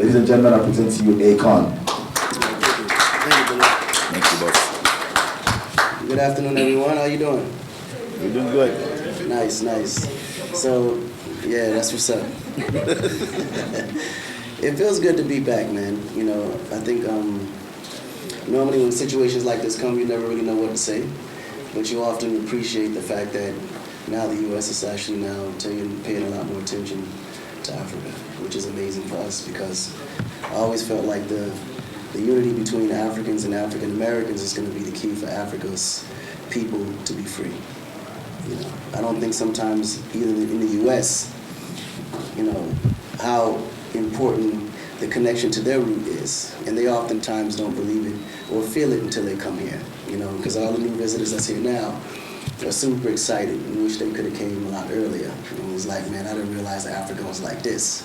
Ladies and gentlemen, I present to you Akon. Thank you, boss. Good afternoon, everyone. How you doing? You're doing good. Nice, nice. So, yeah, that's what's up. It feels good to be back, man. You know, I think normally when situations like this come, you never really know what to say, but you often appreciate the fact that now the U.S. is actually now paying a lot more attention to Africa, which is amazing for us because I always felt like the unity between Africans and African Americans is going to be the key for Africa's people to be free. You know, I don't think sometimes either in the U.S., you know, how important the connection to their root is, and they oftentimes don't believe it or feel it until they come here. You know, because all the new visitors that's here now are super excited and wish they could have came a lot earlier. And it was like, man, I didn't realize that Africa was like this.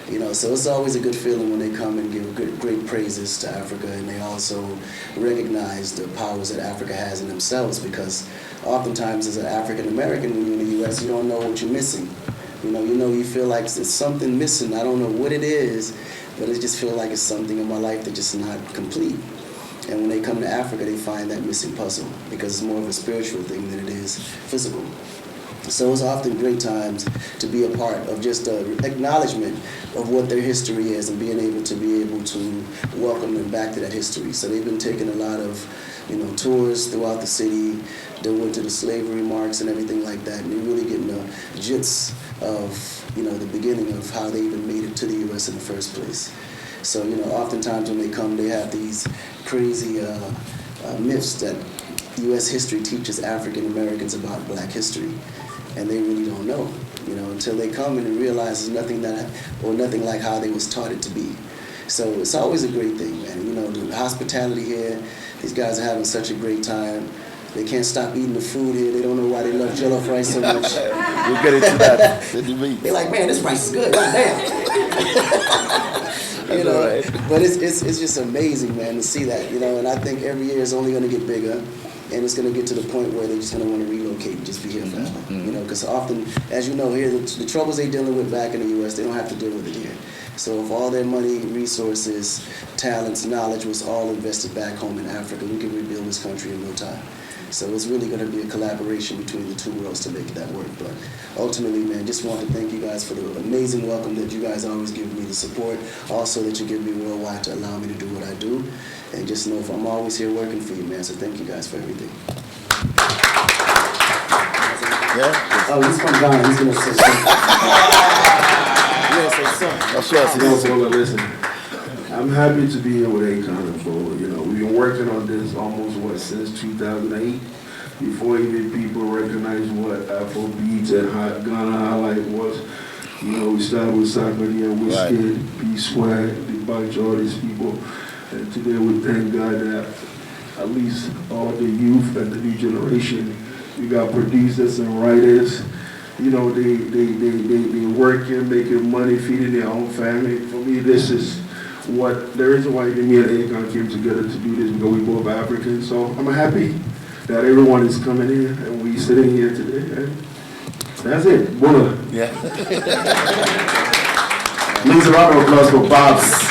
You know, so it's always a good feeling when they come and give great praises to Africa, and they also recognize the powers that Africa has in themselves, because oftentimes as an African American, when you're in the U.S., you don't know what you're missing. You feel like there's something missing. I don't know what it is, but it just feels like it's something in my life that's just not complete. And when they come to Africa, they find that missing puzzle because it's more of a spiritual thing than it is physical. So it's often great times to be a part of just an acknowledgement of what their history is and being able to welcome them back to that history. So they've been taking a lot of, tours throughout the city. They went to the slavery marks and everything like that, and they're really getting the gist of, the beginning of how they even made it to the U.S. in the first place. So, oftentimes when they come, they have these crazy myths that U.S. history teaches African Americans about Black history, and they really don't know, until they come and realize it's nothing like how they was taught it to be. So it's always a great thing, man. The hospitality here, these guys are having such a great time. They can't stop eating the food here. They don't know why they love jollof rice so much. We'll get into that. They're like, man, this rice is good. God damn. Right. But it's just amazing, man, to see that, and I think every year it's only going to get bigger, and it's going to get to the point where they're just going to want to relocate and just be here forever. Because often, as you know, here, the troubles they're dealing with back in the U.S., they don't have to deal with it here. So if all their money, resources, talents, knowledge was all invested back home in Africa, we can rebuild this country in no time. So it's really going to be a collaboration between the two worlds to make that work. But ultimately, man, just want to thank you guys for the amazing welcome that you guys always give me, the support, also that you give me worldwide to allow me to do what I do. And just know I'm always here working for you, man. So thank you guys for everything. Yeah? Oh, he's from Ghana. He's going to say something. Sure, listen. I'm happy to be here with Akon. We've been working on this almost, since 2008, before even people recognized what Afrobeat and Ghana highlight was. We started with Sarkodie and Whiskey, P-Swag, the bunch, all these people. And today we thank God that at least all the youth and the new generation, we got producers and writers, they working, making money, feeding their own family. For me, this is the reason why me and Akon came together to do this, because we both Africans. So I'm happy that everyone is coming in and we sitting here today. And that's it. Bulla. Yeah. Please a round of applause for Babs.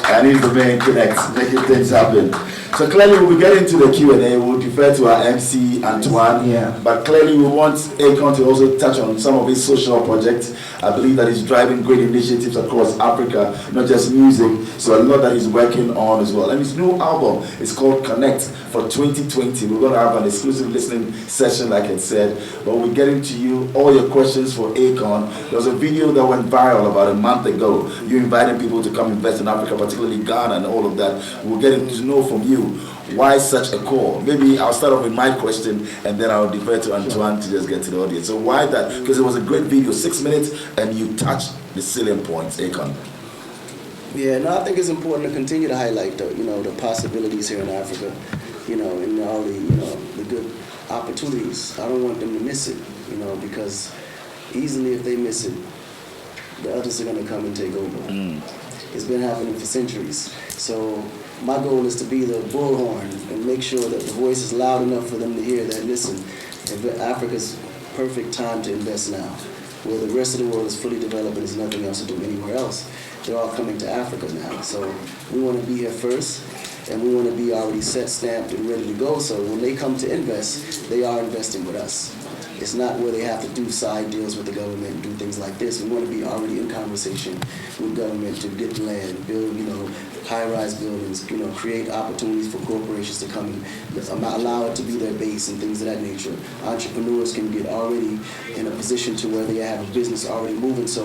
And he's the main connect, making things happen. So clearly we'll be getting to the Q&A. We'll defer to our MC, Antoine. Yeah. But clearly we want Akon to also touch on some of his social projects. I believe that he's driving great initiatives across Africa, not just music. So a lot that he's working on as well. And his new album is called Connect for 2020. We're going to have an exclusive listening session, like I said. But we're getting to you all your questions for Akon. There was a video that went viral about a month ago. You inviting people to come invest in Africa, particularly Ghana and all of that. We're getting to know from you, why such a call? Maybe I'll start off with my question and then I'll defer to Antoine to just get to the audience. So why that? Because it was a great video, 6 minutes, and you touched the salient points, Akon. Yeah, no, I think it's important to continue to highlight the possibilities here in Africa, and all the good opportunities. I don't want them to miss it, because easily if they miss it, the others are going to come and take over. It's been happening for centuries. So my goal is to be the bullhorn and make sure that the voice is loud enough for them to hear that, listen, Africa's perfect time to invest now. where the rest of the world is fully developed and there's nothing else to do anywhere else. They're all coming to Africa now. So we want to be here first, and we want to be already set, stamped, and ready to go. So when they come to invest, they are investing with us. It's not where they have to do side deals with the government and do things like this. We want to be already in conversation with government to get land, build, high-rise buildings, create opportunities for corporations to come and allow it to be their base and things of that nature. Entrepreneurs can get already in a position to where they have a business already moving. So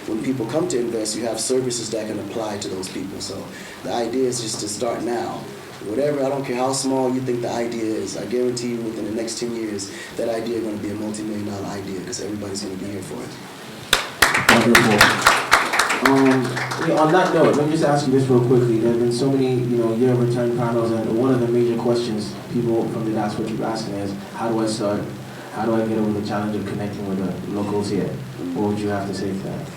when people come to invest, you have services that can apply to those people. So the idea is just to start now. Whatever, I don't care how small you think the idea is, I guarantee you within the next 10 years, that idea is going to be a multi-million-dollar idea because everybody's going to be here for it. Wonderful. On that note, let me just ask you this real quickly. There have been so many, year of return panels, and one of the major questions people from the diaspora keep asking is, how do I start? How do I get over the challenge of connecting with the locals here? What would you have to say to that?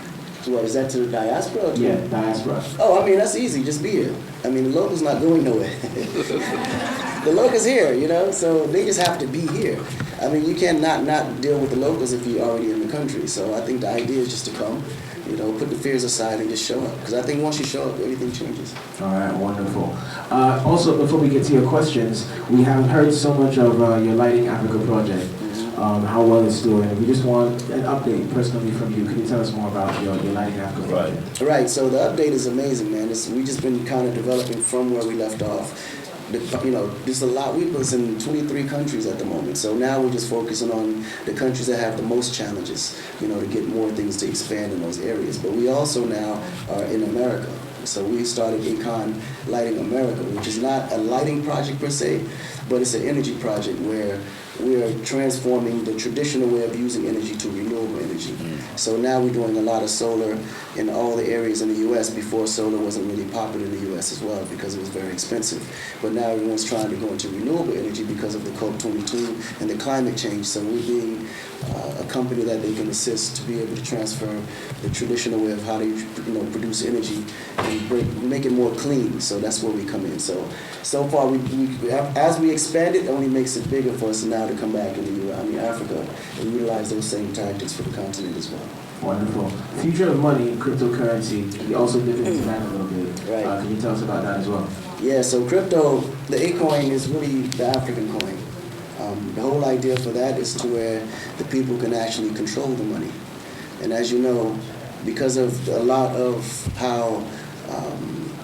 What, is that to the diaspora? Or to Yeah, diaspora. Oh, that's easy. Just be here. The locals not going nowhere. The locals here, so they just have to be here. You cannot not deal with the locals if you're already in the country. So I think the idea is just to come, put the fears aside and just show up. Because I think once you show up, everything changes. All right, wonderful. Also, before we get to your questions, we have heard so much of your Lighting Africa project. How well it's doing. We just want an update personally from you. Can you tell us more about your Lighting Africa project? Right. So the update is amazing, man. We just been kind of developing from where we left off. There's a lot. We're in 23 countries at the moment. So now we're just focusing on the countries that have the most challenges, to get more things to expand in those areas. But we also now are in America. So we started Akon Lighting America, which is not a lighting project per se, but it's an energy project where we are transforming the traditional way of using energy to renewable energy. So now we're doing a lot of solar in all the areas in the U.S. Before, solar wasn't really popular in the U.S. as well because it was very expensive. But now everyone's trying to go into renewable energy because of the COP22 and the climate change. So we're being a company that they can assist to be able to transfer the traditional way of how to produce energy and make it more clean. So that's where we come in. So far, as we expand it only makes it bigger for us now to come back in Africa and utilize those same tactics for the continent as well. Wonderful. Future of money, cryptocurrency. You also did into that a little bit. Right. Can you tell us about that as well? Yeah. So crypto, the Acoin is really the African coin. The whole idea for that is to where the people can actually control the money. And as you know, because of a lot of how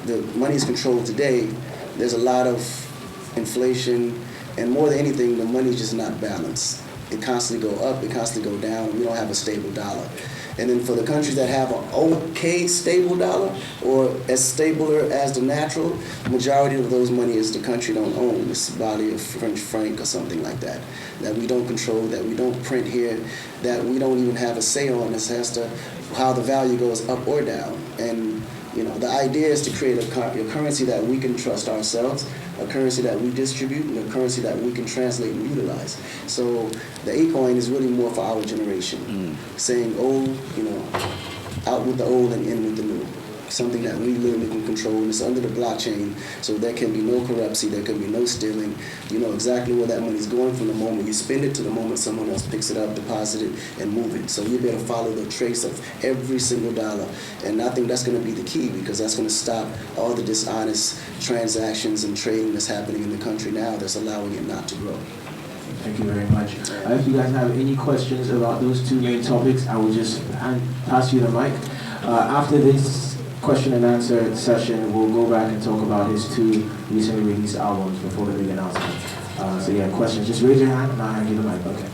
the money is controlled today, there's a lot of inflation, and more than anything, the money is just not balanced. It constantly go up, it constantly go down. We don't have a stable dollar. And then for the countries that have an okay stable dollar, or as stabler as the natural, the majority of those money is the country don't own. It's the body of French franc or something like that we don't control, that we don't print here, that we don't even have a say on as to how the value goes up or down. And the idea is to create a currency that we can trust ourselves, a currency that we distribute, and a currency that we can translate and utilize. So the Acoin is really more for our generation, saying old, out with the old and in with the new. Something that we literally can control, and it's under the blockchain, so there can be no corruption, there can be no stealing. You know exactly where that money is going from the moment you spend it to the moment someone else picks it up, deposit it, and move it. So you better follow the trace of every single dollar. And I think that's going to be the key, because that's going to stop all the dishonest transactions and trading that's happening in the country now that's allowing it not to grow. Thank you very much. If you guys have any questions about those two main topics, I will just pass you the mic. After this question and answer session, we'll go back and talk about his two recently released albums before the big announcement. So yeah, questions, just raise your hand and I'll hand you the mic. Okay.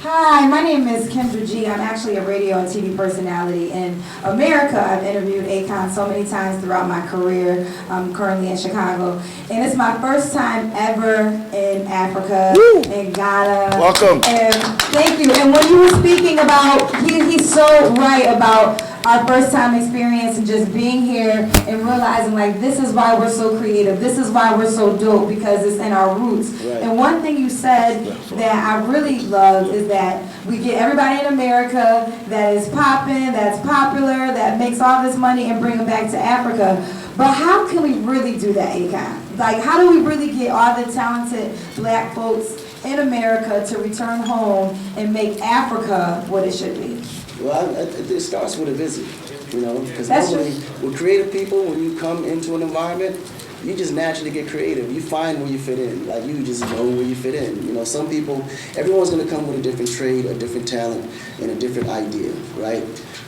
Hi, my name is Kendra G. I'm actually a radio and TV personality in America. I've interviewed Akon so many times throughout my career. I'm currently in Chicago. And it's my first time ever in Africa, in Ghana. Welcome. And thank you. And when you were speaking about, he's so right about our first time experience and just being here and realizing like this is why we're so creative, this is why we're so dope, because it's in our roots. Right. And one thing you said that I really love is that we get everybody in America that is popping, that's popular, that makes all this money and bring them back to Africa. But how can we really do that, Akon? Like, how do we really get all the talented black folks in America to return home and make Africa what it should be? Well, it starts with a visit, you know, because That's normally true. with creative people, when you come into an environment, you just naturally get creative. You find where you fit in. Like, you just know where you fit in. You know, some people, everyone's going to come with a different trade, a different talent, and a different idea, right?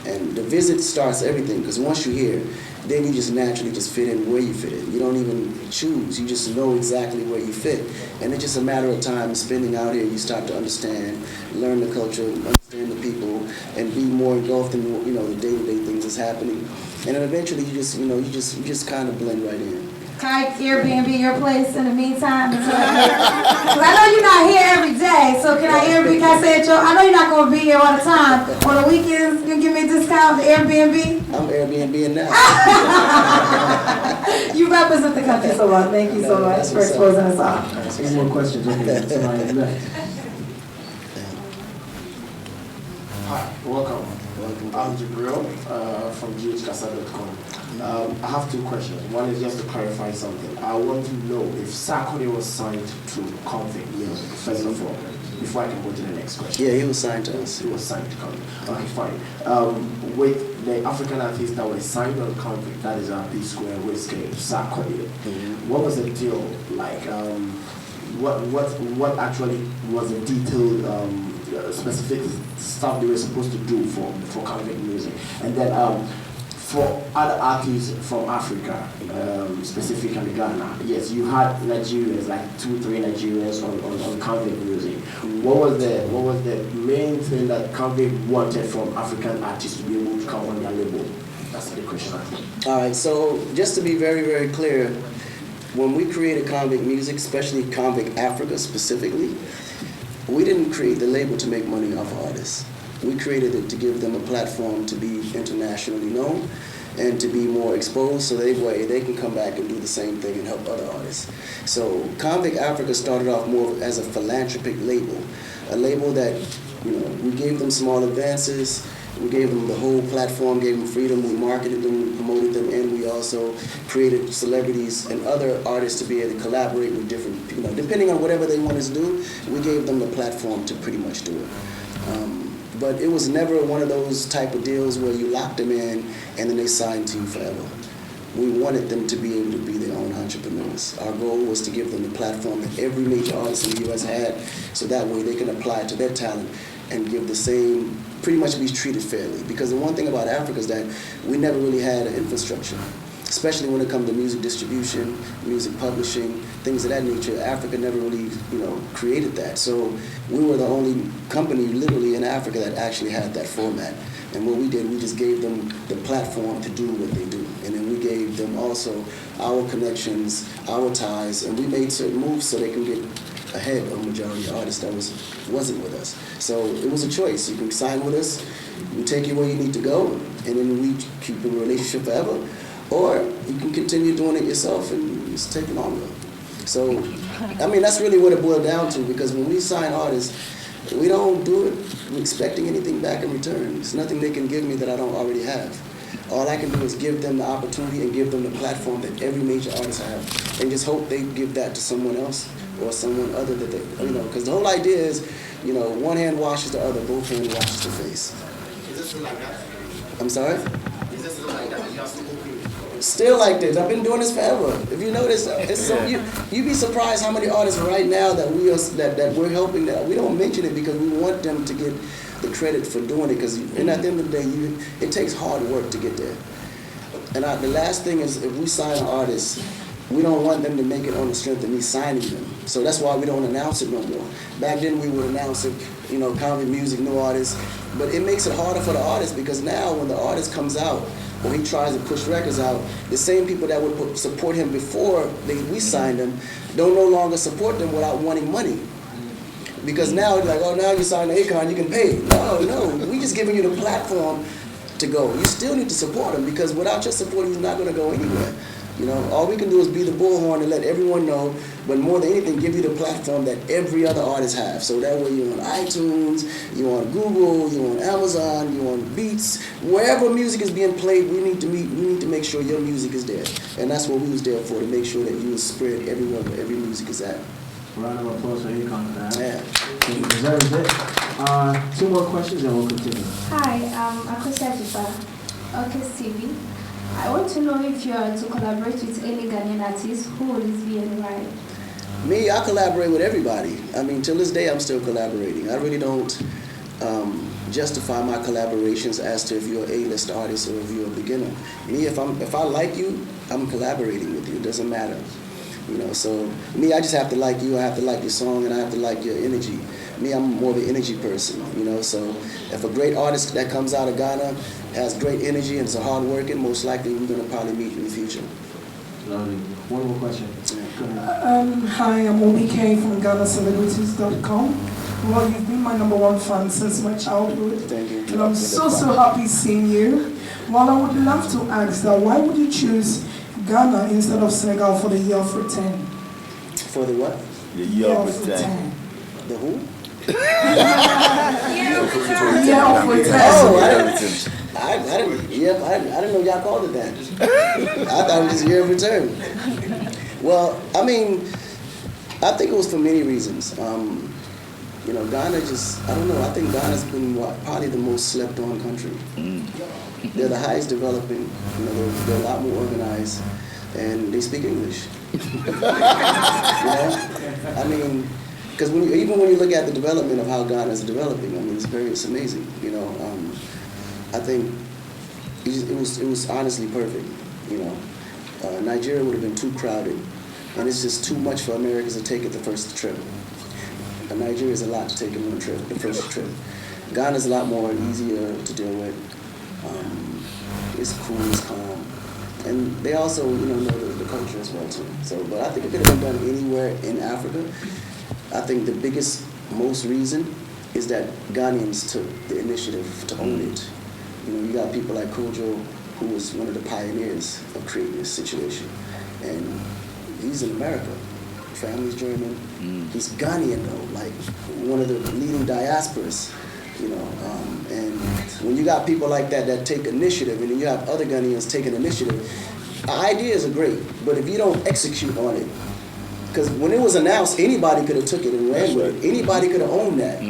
And the visit starts everything, because once you're here, then you just naturally just fit in where you fit in. You don't even choose. You just know exactly where you fit. And it's just a matter of time spending out here. You start to understand, learn the culture, understand the people, and be more engulfed in, you know, the day-to-day things that's happening. And then eventually you just, you know, you just kind of blend right in. Can I Airbnb your place in the meantime? Because I know you're not here every day, so can I Airbnb? Can I say it, Joe? I know you're not going to be here all the time. On the weekends, you can give me a discount to Airbnb? I'm Airbnb now. You represent the country so well. Thank you so much for exposing us all. Any more questions? Okay, somebody left. Hi, welcome. I'm Jibril from ghcasa.com. I have two questions. One is just to clarify something. I want to know if Sarkodie was signed to Konvict Music, first of all, before I can go to the next question. Yeah, he was signed to us. He was signed to Konvict. Okay, fine. With the African artists that were signed on Konvict, that is P Square, Wizkid, Sarkodie, what was the deal like? What actually was the detailed specific stuff they were supposed to do for Konvict Music? And then for other artists from Africa, specifically Ghana, yes, you had Nigerians, like 2-3 Nigerians on Konvict Music. What was the main thing that Konvict wanted from African artists to be able to come on their label? That's the question I think. All right, so just to be very, very clear, when we created Konvict Music, especially Konvict Africa specifically, we didn't create the label to make money off artists. We created it to give them a platform to be internationally known and to be more exposed, so they can come back and do the same thing and help other artists. So Konvict Africa started off more as a philanthropic label, a label that, you know, we gave them small advances, we gave them the whole platform, gave them freedom, we marketed them, we promoted them, and we also created celebrities and other artists to be able to collaborate with different, you know, depending on whatever they wanted to do, we gave them the platform to pretty much do it. But it was never one of those type of deals where you locked them in and then they signed to you forever. We wanted them to be able to be their own entrepreneurs. Our goal was to give them the platform that every major artist in the U.S. had, so that way they can apply it to their talent and give the same, pretty much be treated fairly. Because the one thing about Africa is that we never really had an infrastructure, especially when it comes to music distribution, music publishing, things of that nature. Africa never really, you know, created that. So we were the only company literally in Africa that actually had that format. And what we did, we just gave them the platform to do what they do. And then we gave them also our connections, our ties, and we made certain moves so they can get ahead of majority of artists that wasn't with us. So it was a choice. You can sign with us, we take you where you need to go, and then we keep the relationship forever. Or you can continue doing it yourself and it's taking longer. So, I mean, that's really what it boiled down to, because when we sign artists, we don't do it expecting anything back in return. There's nothing they can give me that I don't already have. All I can do is give them the opportunity and give them the platform that every major artist has, and just hope they give that to someone else or someone other that they, you know, because the whole idea is, you know, one hand washes the other, both hands washes the face. Is this still like that? I'm sorry? Is this still like that? You are still okay? Still like this. I've been doing this forever. If you notice, it's so, you'd be surprised how many artists right now that we're helping, that we don't mention it because we want them to get the credit for doing it, because at the end of the day, it takes hard work to get there. And the last thing is, if we sign an artist, we don't want them to make it on the strength of me signing them. So that's why we don't announce it no more. Back then we would announce it, you know, Konvict Music, new artists, but it makes it harder for the artist, because now when the artist comes out, or he tries to push records out, the same people that would support him before we signed him don't no longer support them without wanting money. Because now it's like, oh, now you signed Akon, you can pay. No, we just giving you the platform to go. You still need to support him, because without your support, he's not going to go anywhere. You know, all we can do is be the bullhorn and let everyone know, but more than anything, give you the platform that every other artist have. So that way you're on iTunes, you're on Google, you're on Amazon, you're on Beats. Wherever music is being played, we need to make sure your music is there. And that's what we was there for, to make sure that you was spread everywhere where every music is at. Round of applause for Akon for that. Yeah. He deserves it. 2 more questions and we'll continue. Hi, I'm Akosia Jipa, Orchis TV. I want to know if you are to collaborate with any Ghanaian artists, who will this be and why? Me, I collaborate with everybody. I mean, till this day, I'm still collaborating. I really don't justify my collaborations as to if you're an A-list artist or if you're a beginner. Me, if I like you, I'm collaborating with you. It doesn't matter. You know, so me, I just have to like you. I have to like your song, and I have to like your energy. Me, I'm more of an energy person. You know, so if a great artist that comes out of Ghana has great energy and is hard working, most likely we're gonna probably meet in the future. Lovely. One more question. Hi, I'm OBK from GhanaCelebrities.com. Well, you've been my #1 fan since my childhood. Thank you. And I'm so happy seeing you. Well, I would love to ask that why would you choose Ghana instead of Senegal for the year of return? For the what? The year of return. The who? Year of return. Oh, I didn't know y'all called it that. I thought it was year of return. Well, I mean, I think it was for many reasons. You know, Ghana just, I don't know, I think Ghana's been probably the most slept on country. They're the highest developing, you know, they're a lot more organized, and they speak English. You know? I mean, because even when you look at the development of how Ghana is developing, I mean, it's amazing. You know, I think it was honestly perfect. You know, Nigeria would have been too crowded, and it's just too much for Americans to take it the first trip. And Nigeria is a lot to take in one trip, the first trip. Ghana is a lot more easier to deal with. It's cool, it's calm, and they also, you know the culture as well too. So, but I think it could have been done anywhere in Africa. I think the biggest, most reason is that Ghanaians took the initiative to own it. You know, you got people like Kojo, who was one of the pioneers of creating this situation, and he's in America. Family's German. He's Ghanaian though, like one of the leading diasporas. You know, and when you got people like that take initiative, and then you have other Ghanaians taking initiative, ideas are great, but if you don't execute on it, because when it was announced, anybody could have took it and ran with it. Anybody could have owned that.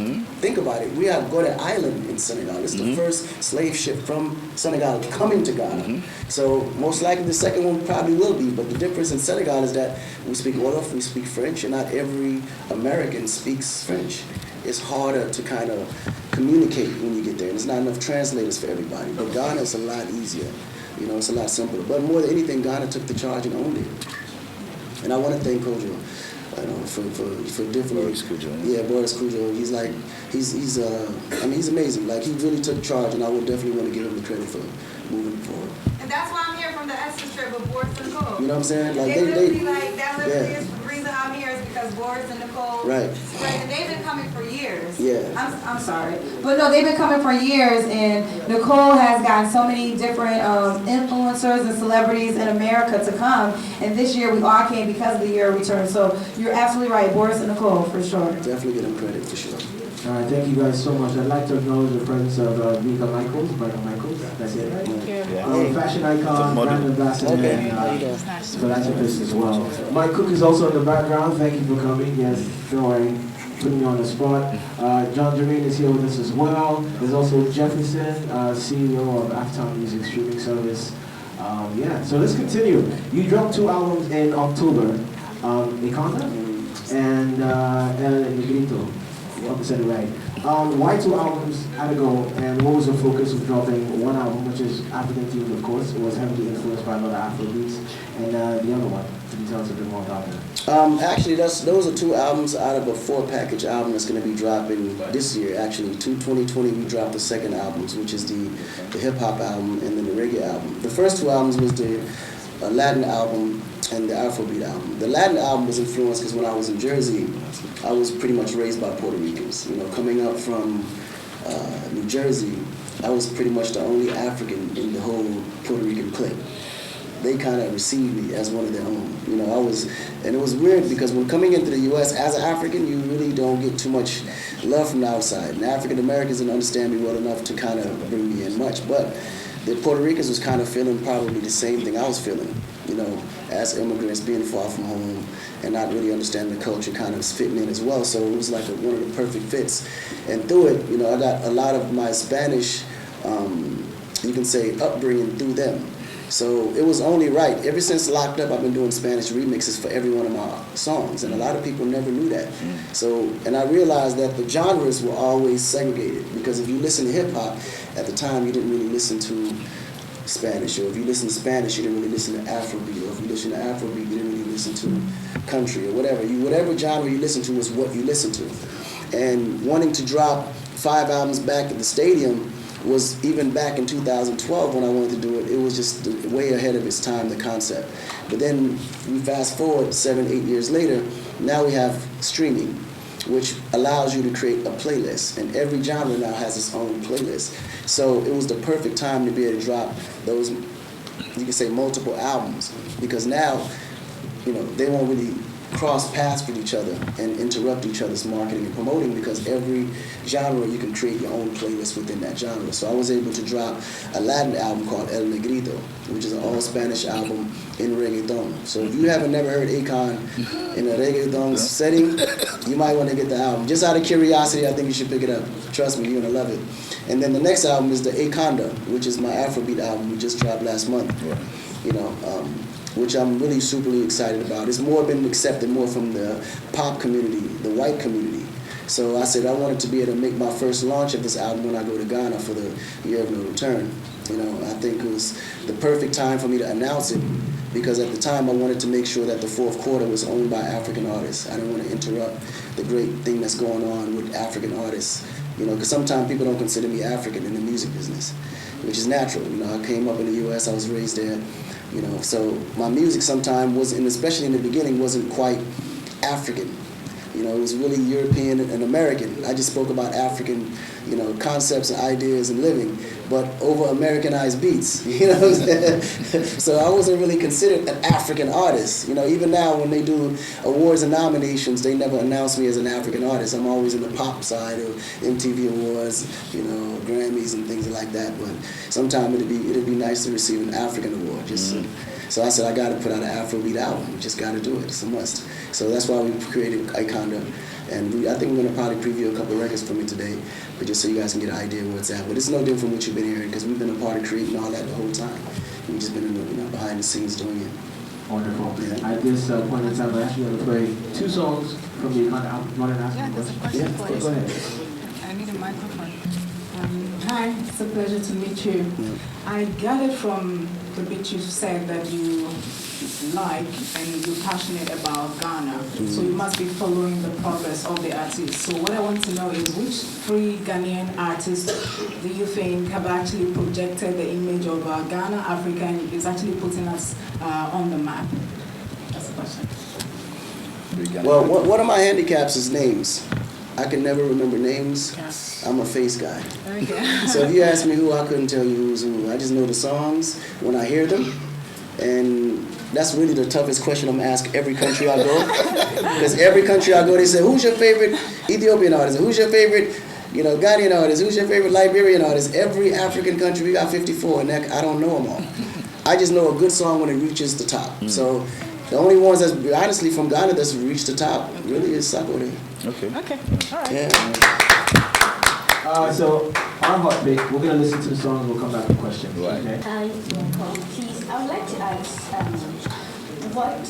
Think about it. We have Gode Island in Senegal. It's the first slave ship from Senegal coming to Ghana. So most likely the second one probably will be, but the difference in Senegal is that we speak Wolof, we speak French, and not every American speaks French. It's harder to kind of communicate when you get there. There's not enough translators for everybody. But Ghana is a lot easier. You know, it's a lot simpler. But more than anything, Ghana took the charge and owned it. And I want to thank Kojo, you know, for different. Boris Kojo. Yeah, Boris Kojo. He's like, he's I mean, he's amazing. Like, he really took charge, and I would definitely want to give him the credit for moving forward. And that's why I'm here from the Essence trip with Boris and Nicole. You know what I'm saying? Like That literally is the reason I'm here is because Boris and Nicole. Right. And they've been coming for years. Yeah. I'm sorry. But no, they've been coming for years, and Nicole has gotten so many different influencers and celebrities in America to come. And this year we all came because of the year of return. So you're absolutely right, Boris and Nicole, for sure. Definitely give them credit, for sure. All right, thank you guys so much. I'd like to acknowledge the presence of Michael Michaels. That's it, right? Fashion icon, brand ambassador, and philanthropist as well. Mike Cook is also in the background. Thank you for coming. Yes, putting me on the spot. John Jermaine is here with us as well. There's also Jefferson, CEO of Aftown Music Streaming Service. Yeah, so let's continue. You dropped 2 albums in October, Akon and El Negrito. I said it right. Why 2 albums had to go, and what was the focus of dropping 1 album, which is African themed, of course? It was heavily influenced by a lot of Afrobeats, and the other one. Can you tell us a bit more about that? Actually, those are 2 albums out of a 4-package album that's going to be dropping this year. Actually, 2020 we dropped the second albums, which is the hip hop album and then the reggae album. The first 2 albums was the Latin album and the Afrobeat album. The Latin album was influenced because when I was in Jersey, I was pretty much raised by Puerto Ricans. You know, coming up from New Jersey, I was pretty much the only African in the whole Puerto Rican clique. They kind of received me as one of their own. You know, and it was weird because when coming into the U.S. as an African, you really don't get too much love from the outside. And African Americans didn't understand me well enough to kind of bring me in much, but the Puerto Ricans was kind of feeling probably the same thing I was feeling. You as immigrants being far from home and not really understanding the culture, kind of fitting in as well. So it was like one of the perfect fits. And through it, I got a lot of my Spanish, you can say, upbringing through them. So it was only right. Ever since Locked Up, I've been doing Spanish remixes for every one of my songs, and a lot of people never knew that. So, and I realized that the genres were always segregated, because if you listen to hip hop, at the time you didn't really listen to Spanish, or if you listen to Spanish, you didn't really listen to Afrobeat, or if you listen to Afrobeat, you didn't really listen to country, or whatever. Whatever genre you listen to was what you listened to. And wanting to drop 5 albums back at the stadium was, even back in 2012 when I wanted to do it, it was just way ahead of its time, the concept. But then we fast forward 7, 8 years later, now we have streaming, which allows you to create a playlist, and every genre now has its own playlist. So it was the perfect time to be able to drop those, you can say, multiple albums, because now, they won't really cross paths with each other and interrupt each other's marketing and promoting, because every genre you can create your own playlist within that genre. So I was able to drop a Latin album called El Negrito, which is an all-Spanish album in reggaeton. So if you haven't never heard Akon in a reggaeton setting, you might want to get the album. Just out of curiosity, I think you should pick it up. Trust me, you're going to love it. And then the next album is the Akonda, which is my Afrobeat album we just dropped last month. Which I'm really superly excited about. It's been accepted more from the pop community, the white community. So I said I wanted to be able to make my first launch of this album when I go to Ghana for the Year of No Return. I think it was the perfect time for me to announce it, because at the time I wanted to make sure that the fourth quarter was owned by African artists. I didn't want to interrupt the great thing that's going on with African artists. Because sometimes people don't consider me African in the music business, which is natural. I came up in the U.S., I was raised there. So my music sometimes wasn't, and especially in the beginning, wasn't quite African. It was really European and American. I just spoke about African, concepts and ideas and living, but over Americanized beats, So I wasn't really considered an African artist. Even now when they do awards and nominations, they never announce me as an African artist. I'm always in the pop side of MTV Awards, Grammys and things like that. But sometimes it'd be nice to receive an African award. So I said, I got to put out an Afrobeat album. We just got to do it. It's a must. So that's why we created Akonda. And I think we're going to probably preview a couple of records from it today, but just so you guys can get an idea of where it's at. But it's no different from what you've been hearing, because we've been a part of creating all that the whole time. We've just been in the, behind the scenes doing it. Wonderful. Yeah. At this point in time, I'm actually going to play 2 songs from the album. Yeah, there's a question for you. Go ahead. I need a microphone. Hi, it's a pleasure to meet you. Yeah. I gathered from the bit you said that you like and you're passionate about Ghana, so you must be following the progress of the artists. So what I want to know is, which 3 Ghanaian artists do you think have actually projected the image of Ghana, Africa, and is actually putting us on the map? That's the question. Well, one of my handicaps is names. I can never remember names. Yes. I'm a face guy. Okay. So if you ask me who, I couldn't tell you who's who. I just know the songs when I hear them. And that's really the toughest question I'm going to ask every country I go. Because every country I go, they say, who's your favorite Ethiopian artist? Who's your favorite, Ghanaian artist? Who's your favorite Liberian artist? Every African country, we got 54, and I don't know them all. I just know a good song when it reaches the top. So the only ones that's honestly from Ghana that's reached the top really is Sarkodie. Okay. All right. Yeah. So our hot pick, we're going to listen to the song and we'll come back with questions. Right. Okay? Please, I would like to ask, what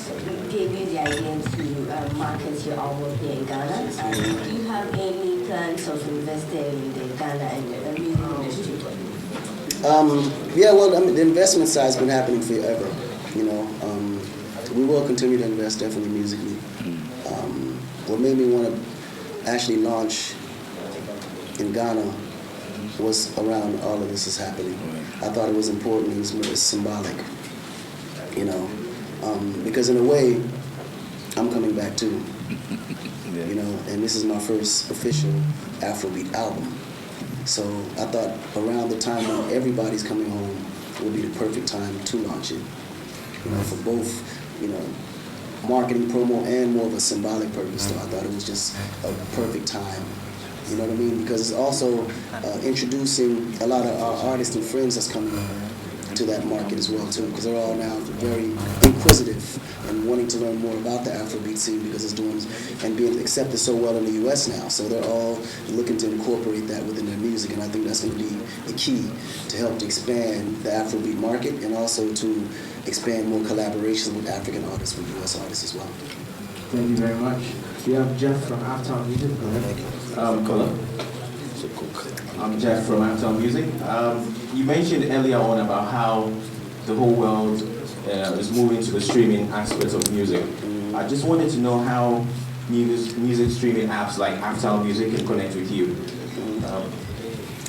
gave you the idea to market your album here in Ghana? And do you have any plans of investing in the Ghana and the music industry? Yeah, well, the investment side has been happening forever. We will continue to invest definitely musically. What made me want to actually launch in Ghana was around all of this is happening. I thought it was important. It was more symbolic, because in a way, I'm coming back too. And this is my first official Afrobeat album. So I thought around the time when everybody's coming home would be the perfect time to launch it. For both, marketing, promo, and more of a symbolic purpose. So I thought it was just a perfect time. You know what I mean? Because it's also introducing a lot of our artists and friends that's coming into that market as well too, because they're all now very inquisitive and wanting to learn more about the Afrobeat scene because it's doing and being accepted so well in the U.S. now. So they're all looking to incorporate that within their music, and I think that's going to be the key to help to expand the Afrobeat market and also to expand more collaborations with African artists, with U.S. artists as well. Thank you very much. We have Jeff from Uptown Music. Go ahead. I'm Jeff from Uptown Music. You mentioned earlier on about how the whole world is moving to the streaming aspect of music. I just wanted to know how music streaming apps like Uptown Music can connect with you.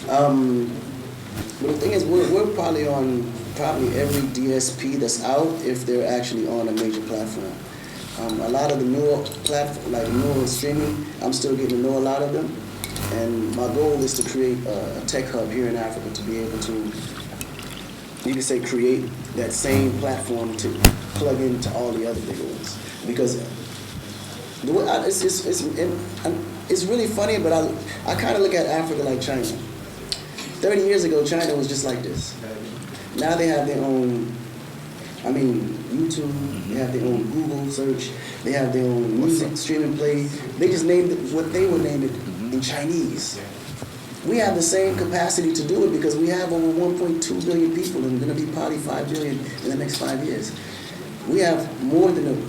But the thing is, we're probably on every DSP that's out if they're actually on a major platform. A lot of the newer platform, like newer streaming, I'm still getting to know a lot of them. And my goal is to create a tech hub here in Africa to be able to, you could say, create that same platform to plug into all the other bigger ones. Because the way it's really funny, but I kind of look at Africa like China. 30 years ago, China was just like this. Now they have their own, YouTube, they have their own Google search, they have their own music streaming play. They just named it what they would name it in Chinese. We have the same capacity to do it because we have over 1.2 billion people and going to be probably 5 billion in the next 5 years. We have more than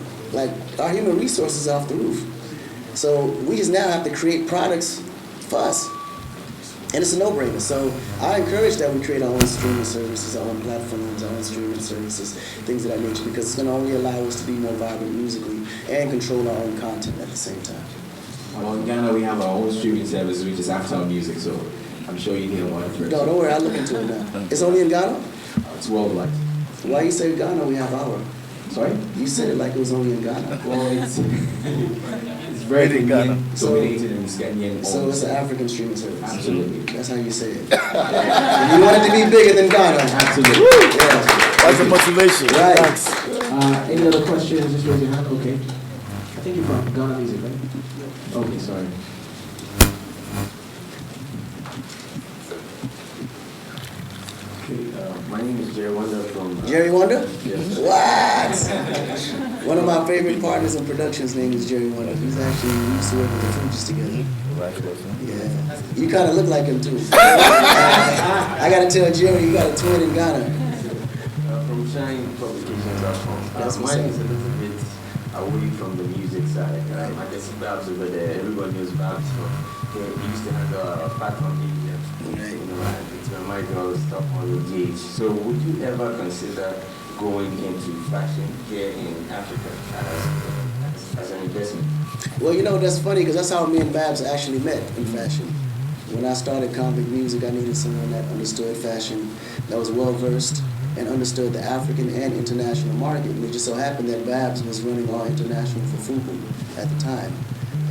our human resources are off the roof. So we just now have to create products for us. And it's a no-brainer. So I encourage that we create our own streaming services, our own platforms, our own streaming services, things of that nature, because it's going to only allow us to be more vibrant musically and control our own content at the same time. Well, in Ghana, we have our own streaming service, which is Uptown Music, so I'm sure you hear about it first. No, don't worry, I'll look into it now. It's only in Ghana? It's worldwide. Why you say Ghana, we have our? Sorry? You said it like it was only in Ghana. Well, it's very Ghanaian dominated and it's Ghanaian. So it's an African streaming service. Absolutely. That's how you say it. You want it to be bigger than Ghana. Absolutely. Yeah. That's the motivation. Right. Thanks. Any other questions? Just raise your hand. Okay. I think you're from Ghana Music, right? Okay, sorry. My name is Jerry Wonder from... Jerry Wonder? Yes. What? One of my favorite partners in production's name is Jerry Wonder. We used to work with the Fugees together. Yeah. You kind of look like him too. I got to tell Jerry, you got a twin in Ghana. From ShinePublications.com. Mine is a little bit away from the music side. I guess Babs over there, everybody knows Babs. He used to have a platform in India. It's my girl stuff on the gauge. So would you ever consider going into fashion here in Africa as an investment? Well, that's funny because that's how me and Babs actually met in fashion. When I started Konvict Music, I needed someone that understood fashion, that was well-versed, and understood the African and international market. And it just so happened that Babs was running all international for Fubu at the time.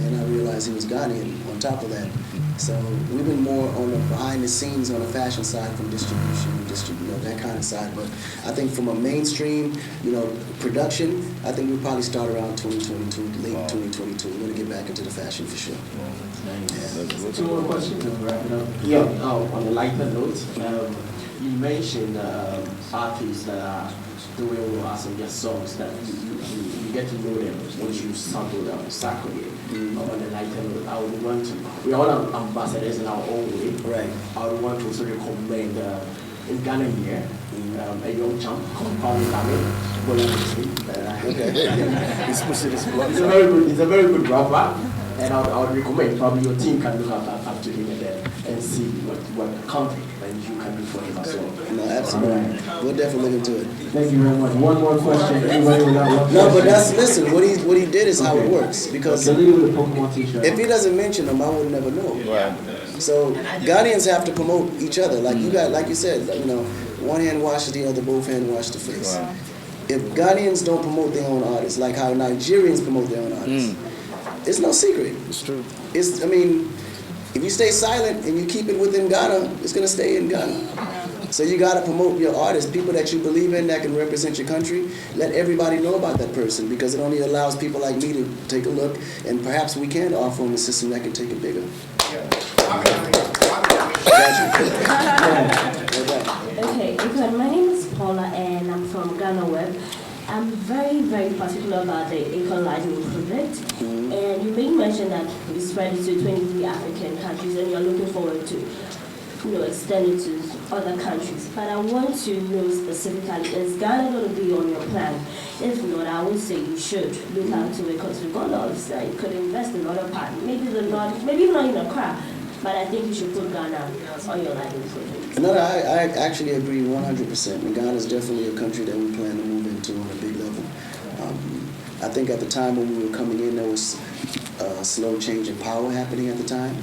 And I realized he was Ghanaian on top of that. So we've been more on the behind the scenes on the fashion side from distribution, that kind of side. But I think from a mainstream, production, I think we'll probably start around 2022, late 2022. We're going to get back into the fashion for sure. Yeah. Two more questions and wrap it up. Yeah, on a lighter note, you mentioned artists that are doing well as in their songs that you get to know them once you sample them, Sarkodie. On the lighter note, I would want to, we all are ambassadors in our own way. Right. I would want to also recommend in Ghana here, a young champ called Konvict He's a very good rapper, and I would recommend probably your team can look up to him and see what country and you can do for him as well. No, absolutely. Right. We'll definitely look into it. Thank you very much. One more question. Anybody without one No, but listen, what he did is how it works. Because if he doesn't mention them, I would never know. Right. So Ghanaians have to promote each other. Like you said, one hand washes the other, both hands wash the face. Wow. If Ghanaians don't promote their own artists, like how Nigerians promote their own artists, it's no secret. It's true. If you stay silent and you keep it within Ghana, it's going to stay in Ghana. So you got to promote your artists, people that you believe in that can represent your country. Let everybody know about that person because it only allows people like me to take a look, and perhaps we can offer them a system that can take it bigger. Okay, my name is Paul. in particular about the Akon Lightning project, and you made mention that we spread it to 23 African countries, and you're looking forward to, extend it to other countries. But I want to know specifically, is Ghana going to be on your plan? If not, I would say you should look out to it, because regardless, you could invest in other parts. Maybe not in Accra, but I think you should put Ghana on your Lightning project. No, I actually agree 100%. And Ghana is definitely a country that we plan to move into on a big level. I think at the time when we were coming in, there was a slow change in power happening at the time.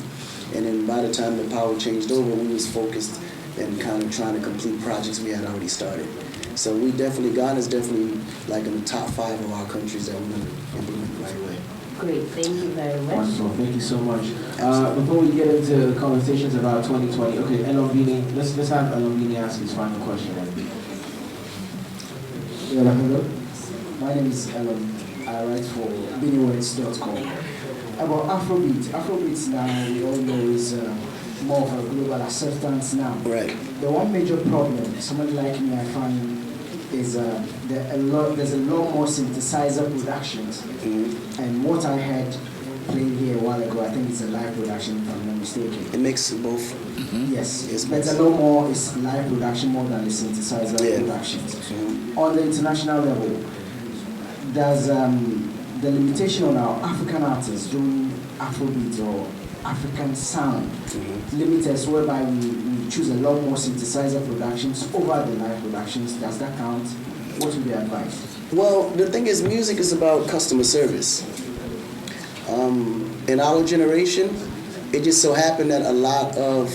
And then by the time the power changed over, we was focused and kind of trying to complete projects we had already started. So Ghana's definitely like in the top 5 of our countries that we're going to implement right away. Great, thank you very much. Wonderful, thank you so much. Before we get into conversations about 2020, okay, Elombini, let's have Elombini ask his final question. Yeah, hello. My name is Elon. I write for BiniWords.com. About Afrobeat. Afrobeat now, we all know, is more of a global acceptance now. Right. The one major problem, somebody like me, I find, is there's a lot more synthesizer productions. And what I had played here a while ago, I think it's a live production, if I'm not mistaken. It makes both. Yes, but a lot more is live production more than the synthesizer productions. On the international level, there's the limitation on our African artists doing Afrobeat or African sound limit us, whereby we choose a lot more synthesizer productions over the live productions. Does that count? What would be advice? Well, the thing is, music is about customer service. In our generation, it just so happened that a lot of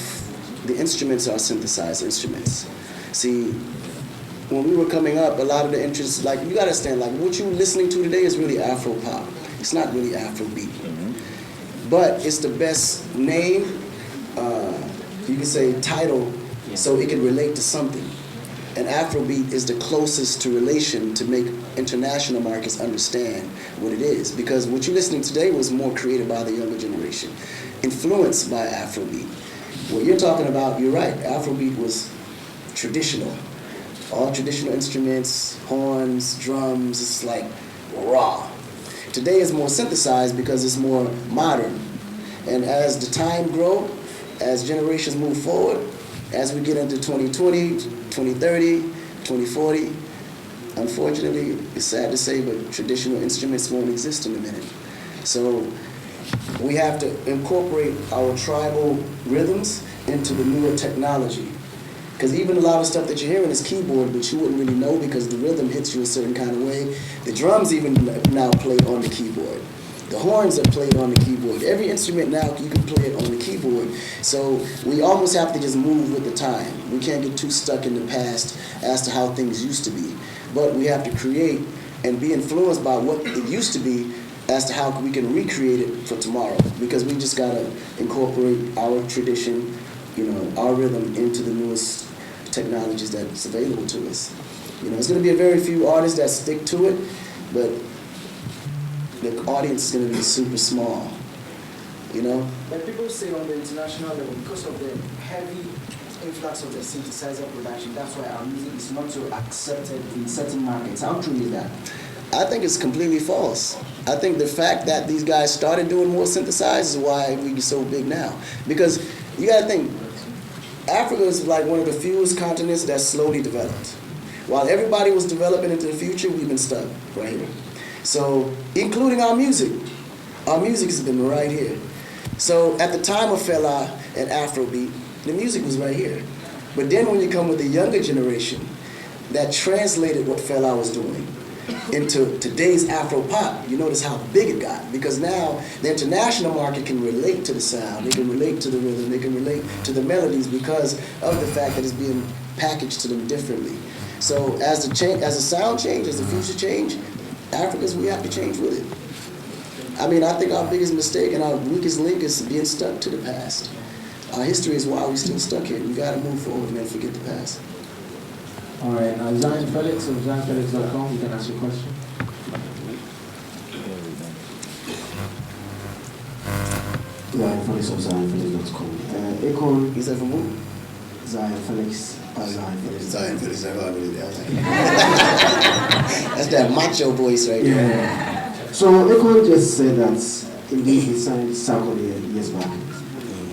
the instruments are synthesized instruments. See, when we were coming up, a lot of the interests, like, you gotta understand, like, what you're listening to today is really Afro pop. It's not really Afrobeat. But it's the best name, you can say title, so it can relate to something. And Afrobeat is the closest to relation to make international markets understand what it is. Because what you're listening today was more created by the younger generation, influenced by Afrobeat. What you're talking about, you're right, Afrobeat was traditional. All traditional instruments, horns, drums, it's like raw. Today is more synthesized because it's more modern. And as the time grows, as generations move forward, as we get into 2020, 2030, 2040, unfortunately, it's sad to say, but traditional instruments won't exist in a minute. So we have to incorporate our tribal rhythms into the newer technology. Because even a lot of stuff that you're hearing is keyboard, but you wouldn't really know because the rhythm hits you a certain kind of way. The drums even now play on the keyboard. The horns are played on the keyboard. Every instrument now, you can play it on the keyboard. So we almost have to just move with the time. We can't get too stuck in the past as to how things used to be. But we have to create and be influenced by what it used to be as to how we can recreate it for tomorrow. Because we just gotta incorporate our tradition, our rhythm into the newest technologies that's available to us. It's going to be a very few artists that stick to it, but the audience is going to be super small, But people say on the international level, because of the heavy influx of the synthesizer production, that's why our music is not so accepted in certain markets. How true is that? I think it's completely false. I think the fact that these guys started doing more synthesized is why we're so big now. Because you got to think, Africa is like one of the fewest continents that slowly developed. While everybody was developing into the future, we've been stuck right here. So, including our music has been right here. So, at the time of Fela and Afrobeat, the music was right here. But then when you come with the younger generation that translated what Fela was doing into today's Afro pop, you notice how big it got. Because now the international market can relate to the sound, they can relate to the rhythm, they can relate to the melodies because of the fact that it's being packaged to them differently. So as the sound changes, as the future change, Africans, we have to change with it. I think our biggest mistake and our weakest link is being stuck to the past. Our history is why we're still stuck here. We got to move forward and forget the past. All right, now Zion Felix of ZionFelix.com, you can ask your question. Zion Felix of ZionFelix.com. Akon, is that from who? Zion Felix. That's that macho voice right there. Yeah. So Akon just said that indeed he signed Sarkodie years back.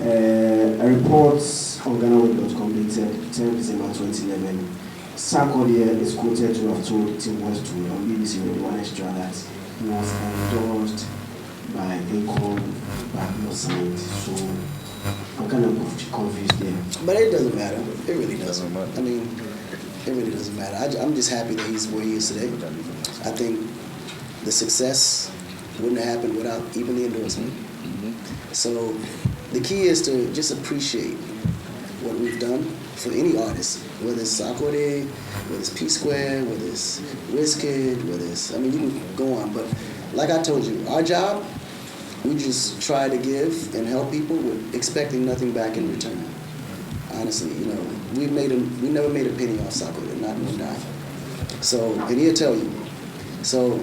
A report on Ghana.com dated 10 December 2011. Sarkodie is quoted to have told Tim Westwood on BBC Radio 1 Extra that he was endorsed by Akon but not signed. So I'm kind of confused there. But it doesn't matter. It really doesn't. I mean, it really doesn't matter. I'm just happy that he's where he is today. I think the success wouldn't have happened without even the endorsement. So the key is to just appreciate what we've done for any artist, whether it's Sarkodie, whether it's P Square, whether it's Wizkid, whether it's, I mean, you can go on. But like I told you, our job, we just try to give and help people with expecting nothing back in return. Honestly, you know, we never made a penny off Sarkodie, not one dime. So, and he'll tell you. So,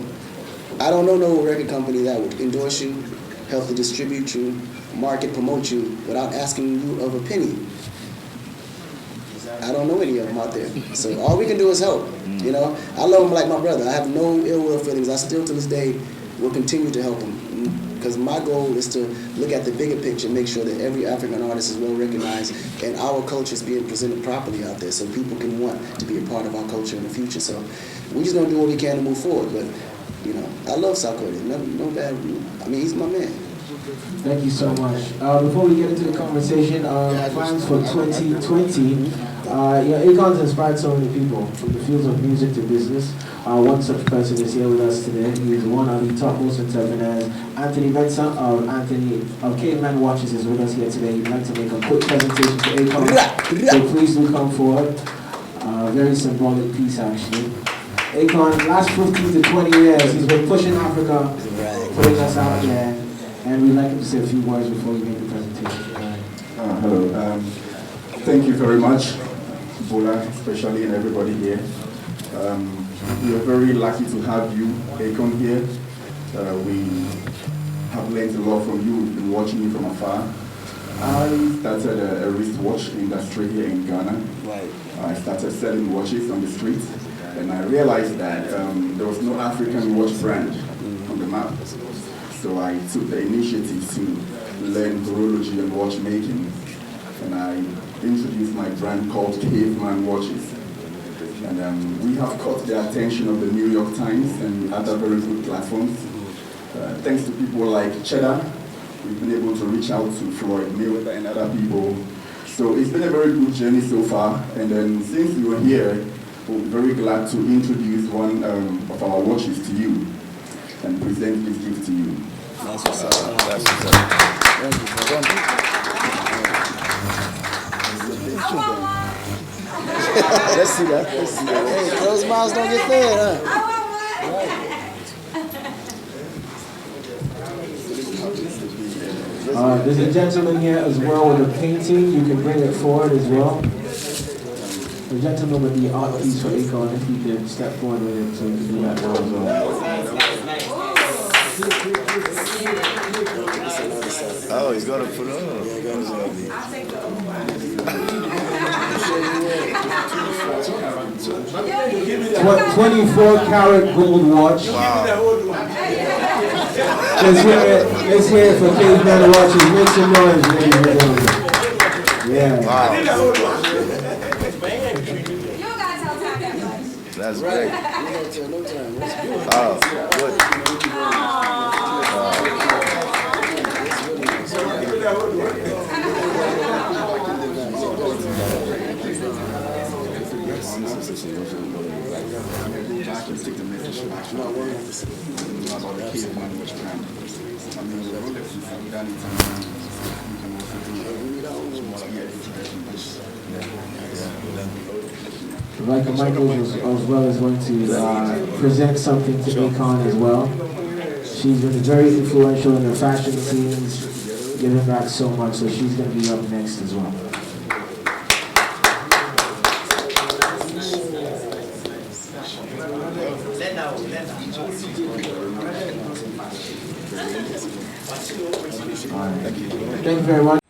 I don't know no record company that would endorse you, help to distribute you, market, promote you without asking you of a penny. I don't know any of them out there. So all we can do is help. You know, I love him like my brother. I have no ill will feelings. I still to this day will continue to help him. Because my goal is to look at the bigger picture and make sure that every African artist is well recognized and our culture is being presented properly out there so people can want to be a part of our culture in the future. So we're just going to do what we can to move forward. But, you know, I love Sarkodie. No bad. I mean, he's my man. Thank you so much. Before we get into the conversation, plans for 2020. Akon's inspired so many people from the fields of music to business. One such person is here with us today. He is one of the topmost entrepreneurs. Anthony Benson of Caveman Watches is with us here today. He'd like to make a quick presentation to Akon. So please do come forward. Very symbolic piece actually. Akon, last 15 to 20 years, he's been pushing Africa, putting us out there. And we'd like him to say a few words before we make the presentation. Hello. Thank you very much, Bola, especially, and everybody here. We are very lucky to have you, Akon, here. We have learned a lot from you. We've been watching you from afar. I started a wristwatch industry here in Ghana. I started selling watches on the street, and I realized that there was no African watch brand on the map. So I took the initiative to learn horology and watchmaking, and I introduced my brand called Caveman Watches. And we have caught the attention of the New York Times and other very good platforms. Thanks to people like Cheddar, we've been able to reach out to Floyd Mayweather and other people. So it's been a very good journey so far. And then since you are here, we're very glad to introduce one of our watches to you and present this gift to you. That's what's up. That's what's up. Thank you. Let's see that. Let's see that. Hey, closed mouths don't get fed, huh? There's a gentleman here as well with a painting. You can bring it forward as well. The gentleman with the art piece for Akon, if you could step forward with it so you can do that now as well. Oh, he's got to put on. I'll take the 24-karat gold watch. Wow. Let's hear it for Caveman Watches. Make some noise, ladies and gentlemen. Yeah. Wow. You don't gotta tell time that much. That's great. No time. Oh, good. Rebecca Michaels as well is going to present something to Akon as well. She's been very influential in the fashion scenes, giving back so much, so she's going to be up next as well. Thank you very much.